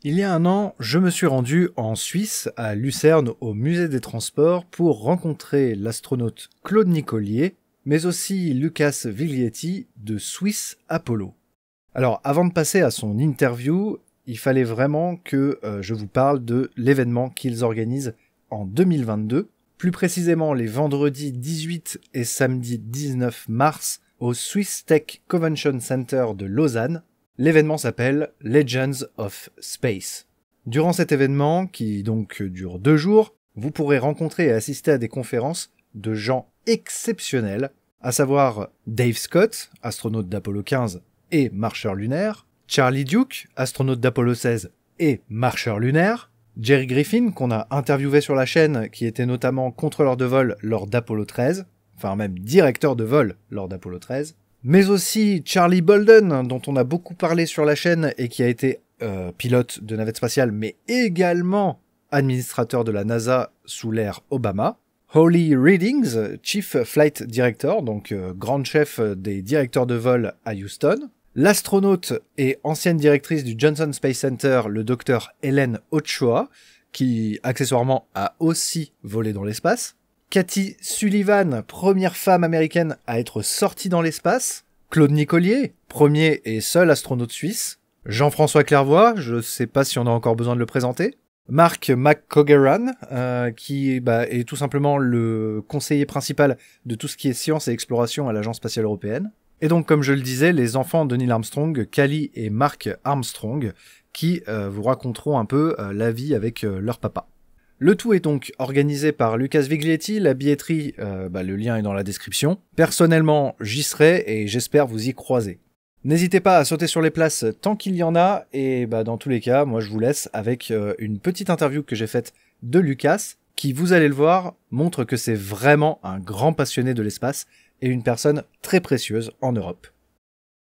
Il y a un an, je me suis rendu en Suisse, à Lucerne, au musée des transports, pour rencontrer l'astronaute Claude Nicollier, mais aussi Lucas Viglietti de Swiss Apollo. Alors, avant de passer à son interview, il fallait vraiment que je vous parle de l'événement qu'ils organisent en 2022, plus précisément les vendredis 18 et samedi 19 mars au Swiss Tech Convention Center de Lausanne. L'événement s'appelle Legends of Space. Durant cet événement, qui donc dure 2 jours, vous pourrez rencontrer et assister à des conférences de gens exceptionnels, à savoir Dave Scott, astronaute d'Apollo 15 et marcheur lunaire, Charlie Duke, astronaute d'Apollo 16 et marcheur lunaire, Jerry Griffin, qu'on a interviewé sur la chaîne, qui était notamment contrôleur de vol lors d'Apollo 13, enfin même directeur de vol lors d'Apollo 13, mais aussi Charlie Bolden, dont on a beaucoup parlé sur la chaîne et qui a été pilote de navette spatiale, mais également administrateur de la NASA sous l'ère Obama. Holly Readings, Chief Flight Director, donc grande chef des directeurs de vol à Houston. L'astronaute et ancienne directrice du Johnson Space Center, le docteur Helen Ochoa, qui accessoirement a aussi volé dans l'espace. Cathy Sullivan, première femme américaine à être sortie dans l'espace. Claude Nicollier, premier et seul astronaute suisse. Jean-François Clairvoy, je sais pas si on a encore besoin de le présenter. Mark McCogeran, qui est tout simplement le conseiller principal de tout ce qui est science et exploration à l'Agence spatiale européenne. Et donc, comme je le disais, les enfants de Neil Armstrong, Callie et Mark Armstrong, qui vous raconteront un peu la vie avec leur papa. Le tout est donc organisé par Lucas Viglietti, la billetterie, le lien est dans la description. Personnellement, j'y serai et j'espère vous y croiser. N'hésitez pas à sauter sur les places tant qu'il y en a, et dans tous les cas, moi je vous laisse avec une petite interview que j'ai faite de Lucas, qui, vous allez le voir, montre que c'est vraiment un grand passionné de l'espace et une personne très précieuse en Europe.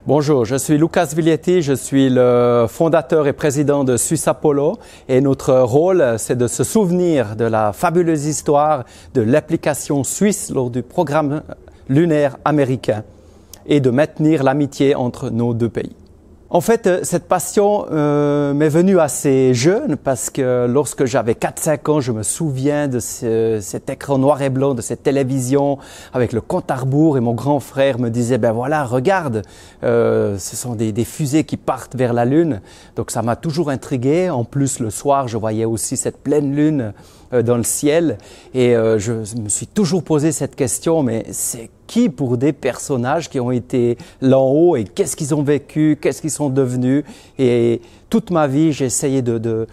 Bonjour, je suis Lucas Viglietti, je suis le fondateur et président de Swiss Apollo et notre rôle, c'est de se souvenir de la fabuleuse histoire de l'application suisse lors du programme lunaire américain et de maintenir l'amitié entre nos deux pays. En fait, cette passion m'est venue assez jeune parce que lorsque j'avais 4-5 ans, je me souviens de cet écran noir et blanc, de cette télévision avec le compte à rebours et mon grand frère me disait « Ben voilà, regarde, ce sont des fusées qui partent vers la Lune ». Donc ça m'a toujours intrigué. En plus, le soir, je voyais aussi cette pleine Lune dans le ciel et je me suis toujours posé cette question, mais c'est qui pour des personnages qui ont été là en haut et qu'est-ce qu'ils ont vécu, qu'est-ce qu'ils sont devenus. Et toute ma vie, j'ai essayé de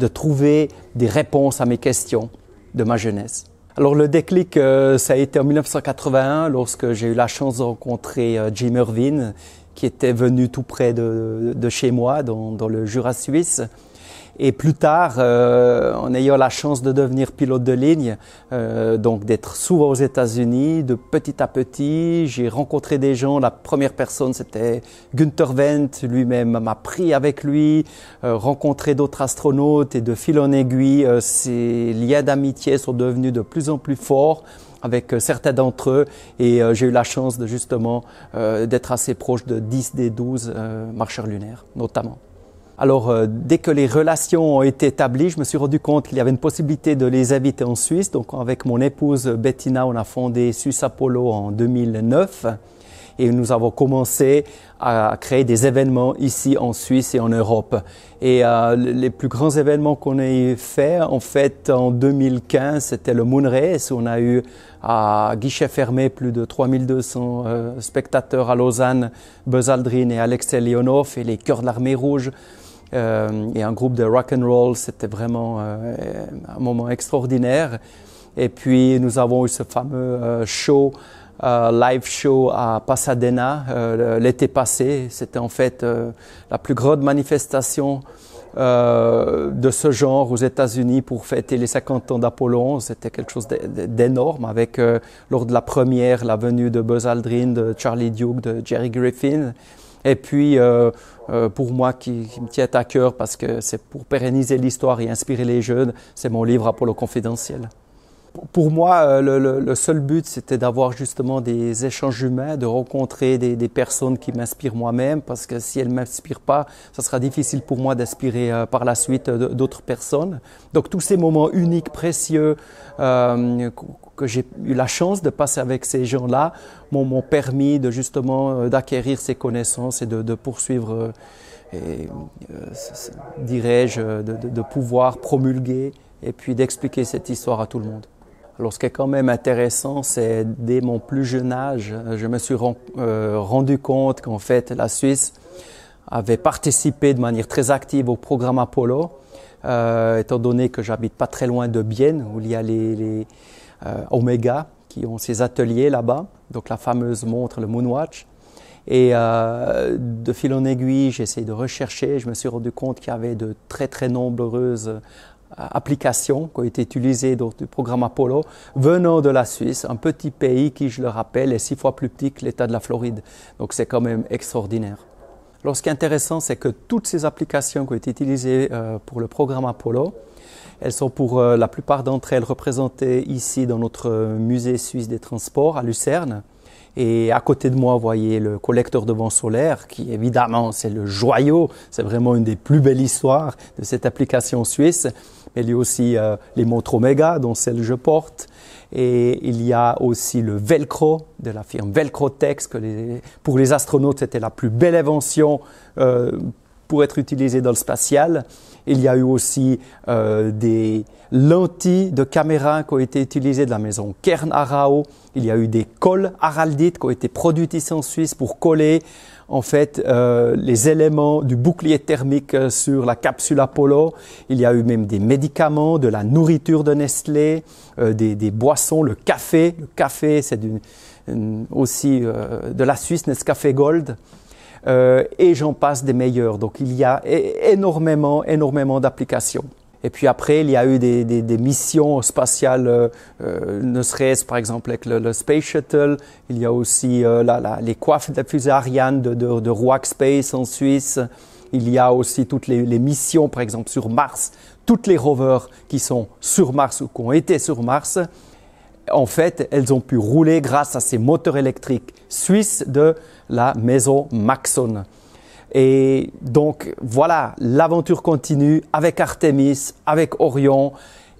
trouver des réponses à mes questions de ma jeunesse. Alors le déclic, ça a été en 1981 lorsque j'ai eu la chance de rencontrer Jim Irvine qui était venu tout près de chez moi dans le Jura suisse. Et plus tard, en ayant la chance de devenir pilote de ligne, donc d'être souvent aux États-Unis, de petit à petit, j'ai rencontré des gens. La première personne, c'était Günther Wendt, lui-même m'a pris avec lui, rencontré d'autres astronautes et de fil en aiguille, ces liens d'amitié sont devenus de plus en plus forts avec certains d'entre eux et j'ai eu la chance de justement d'être assez proche de 10 des 12 marcheurs lunaires notamment. Alors, dès que les relations ont été établies, je me suis rendu compte qu'il y avait une possibilité de les inviter en Suisse. Donc, avec mon épouse Bettina, on a fondé Swiss Apollo en 2009 et nous avons commencé à créer des événements ici en Suisse et en Europe. Et les plus grands événements qu'on ait fait, en fait, en 2015, c'était le Moon Race. On a eu à guichet fermé plus de 3200 spectateurs à Lausanne, Buzz Aldrin et Alexei Leonov et les Chœurs de l'Armée Rouge. Et un groupe de rock and roll, c'était vraiment un moment extraordinaire. Et puis nous avons eu ce fameux live show à Pasadena l'été passé. C'était en fait la plus grande manifestation de ce genre aux États-Unis pour fêter les 50 ans d'Apollo 11. C'était quelque chose d'énorme avec lors de la première la venue de Buzz Aldrin, de Charlie Duke, de Jerry Griffin. Et puis, pour moi, qui me tient à cœur parce que c'est pour pérenniser l'histoire et inspirer les jeunes, c'est mon livre Apollo Confidentiel. Pour moi, le seul but, c'était d'avoir justement des échanges humains, de rencontrer des personnes qui m'inspirent moi-même, parce que si elles ne m'inspirent pas, ça sera difficile pour moi d'inspirer par la suite d'autres personnes. Donc tous ces moments uniques, précieux, que j'ai eu la chance de passer avec ces gens-là, m'ont permis de justement d'acquérir ces connaissances et de poursuivre, dirais-je, de pouvoir promulguer et puis d'expliquer cette histoire à tout le monde. Alors, ce qui est quand même intéressant, c'est dès mon plus jeune âge, je me suis rendu compte qu'en fait, la Suisse avait participé de manière très active au programme Apollo, étant donné que j'habite pas très loin de Bienne, où il y a les Omega qui ont ces ateliers là-bas, donc la fameuse montre, le Moonwatch. Et de fil en aiguille, j'ai essayé de rechercher, je me suis rendu compte qu'il y avait de très très nombreuses applications qui ont été utilisées dans le programme Apollo venant de la Suisse, un petit pays qui, je le rappelle, est 6 fois plus petit que l'État de la Floride. Donc c'est quand même extraordinaire. Alors ce qui est intéressant, c'est que toutes ces applications qui ont été utilisées pour le programme Apollo, elles sont pour la plupart d'entre elles représentées ici dans notre musée suisse des transports à Lucerne. Et à côté de moi, vous voyez le collecteur de vent solaire qui, évidemment, c'est le joyau. C'est vraiment une des plus belles histoires de cette application suisse. Mais il y a aussi les montres Omega, dont celle que je porte. Et il y a aussi le Velcro de la firme Velcrotex, que pour les astronautes, c'était la plus belle invention pour être utilisée dans le spatial. Il y a eu aussi des lentilles de caméra qui ont été utilisées de la maison Kern Arao. Il y a eu des colles Araldite qui ont été produites ici en Suisse pour coller en fait les éléments du bouclier thermique sur la capsule Apollo. Il y a eu même des médicaments, de la nourriture de Nestlé, des boissons, le café. Le café, c'est aussi de la Suisse, Nescafé Gold. Et j'en passe des meilleurs. Donc il y a énormément d'applications. Et puis après, il y a eu des missions spatiales, ne serait-ce par exemple avec le Space Shuttle. Il y a aussi les coiffes de la fusée Ariane de Roac Space en Suisse. Il y a aussi toutes les missions, par exemple sur Mars. Toutes les rovers qui sont sur Mars ou qui ont été sur Mars, en fait, elles ont pu rouler grâce à ces moteurs électriques suisses de la maison Maxon. Et donc, voilà, l'aventure continue avec Artemis, avec Orion.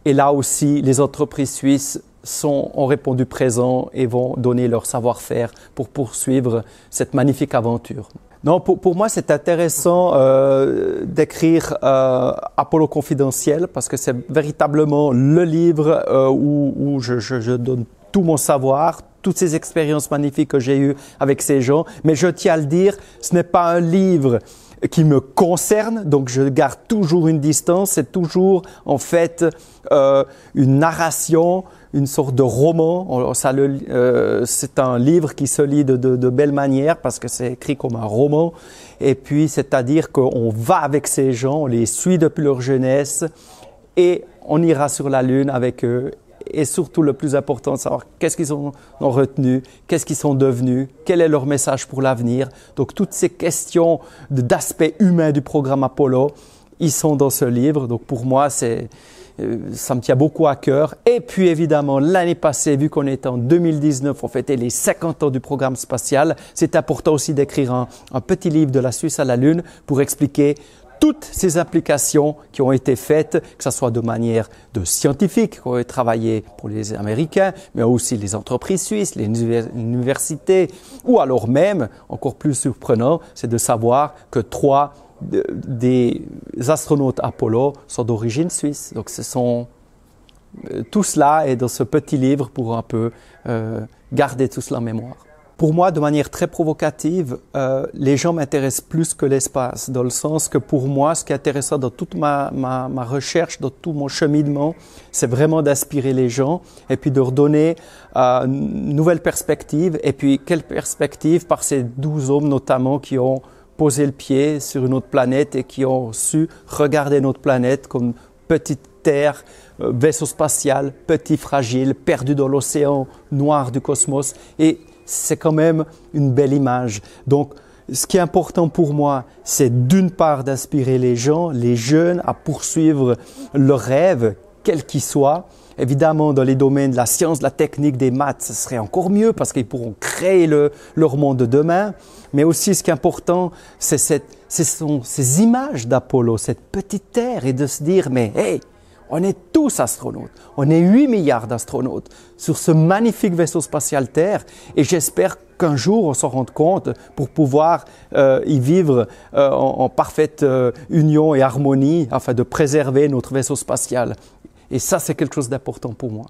Et là aussi, les entreprises suisses ont répondu présent et vont donner leur savoir-faire pour poursuivre cette magnifique aventure. Non, pour moi, c'est intéressant d'écrire Apollo Confidentiel parce que c'est véritablement le livre où je donne tout mon savoir, toutes ces expériences magnifiques que j'ai eues avec ces gens. Mais je tiens à le dire, ce n'est pas un livre qui me concerne, donc je garde toujours une distance. C'est toujours en fait une narration, une sorte de roman. C'est un livre qui se lit de belle manière parce que c'est écrit comme un roman. Et puis, c'est-à-dire qu'on va avec ces gens, on les suit depuis leur jeunesse et on ira sur la Lune avec eux. Et surtout, le plus important, de savoir qu'est-ce qu'ils ont retenu, qu'est-ce qu'ils sont devenus, quel est leur message pour l'avenir. Donc, toutes ces questions d'aspect humain du programme Apollo, ils sont dans ce livre. Donc, pour moi, ça me tient beaucoup à cœur. Et puis, évidemment, l'année passée, vu qu'on est en 2019, on fêtait les 50 ans du programme spatial, c'est important aussi d'écrire un petit livre de la Suisse à la Lune pour expliquer toutes ces applications qui ont été faites, que ce soit de manière de scientifiques qui ont travaillé pour les Américains, mais aussi les entreprises suisses, les universités, ou alors même, encore plus surprenant, c'est de savoir que 3 des astronautes Apollo sont d'origine suisse. Donc tout cela est dans ce petit livre pour un peu garder tout cela en mémoire. Pour moi, de manière très provocative, les gens m'intéressent plus que l'espace, dans le sens que pour moi, ce qui est intéressant dans toute ma recherche, dans tout mon cheminement, c'est vraiment d'inspirer les gens et puis de leur donner une nouvelle perspective. Et puis, quelle perspective par ces 12 hommes notamment qui ont posé le pied sur une autre planète et qui ont su regarder notre planète comme petite terre, vaisseau spatial, petit, fragile, perdu dans l'océan noir du cosmos. Et c'est quand même une belle image. Donc, ce qui est important pour moi, c'est d'une part d'inspirer les gens, les jeunes, à poursuivre leurs rêves, quels qu'ils soient, Évidemment, dans les domaines de la science, de la technique, des maths, ce serait encore mieux parce qu'ils pourront créer leur monde de demain. Mais aussi, ce qui est important, ce sont ces images d'Apollo, cette petite terre, et de se dire, mais hey, on est tous astronautes, on est 8 milliards d'astronautes sur ce magnifique vaisseau spatial Terre, et j'espère qu'un jour on s'en rende compte pour pouvoir y vivre en parfaite union et harmonie afin de préserver notre vaisseau spatial. Et ça, c'est quelque chose d'important pour moi.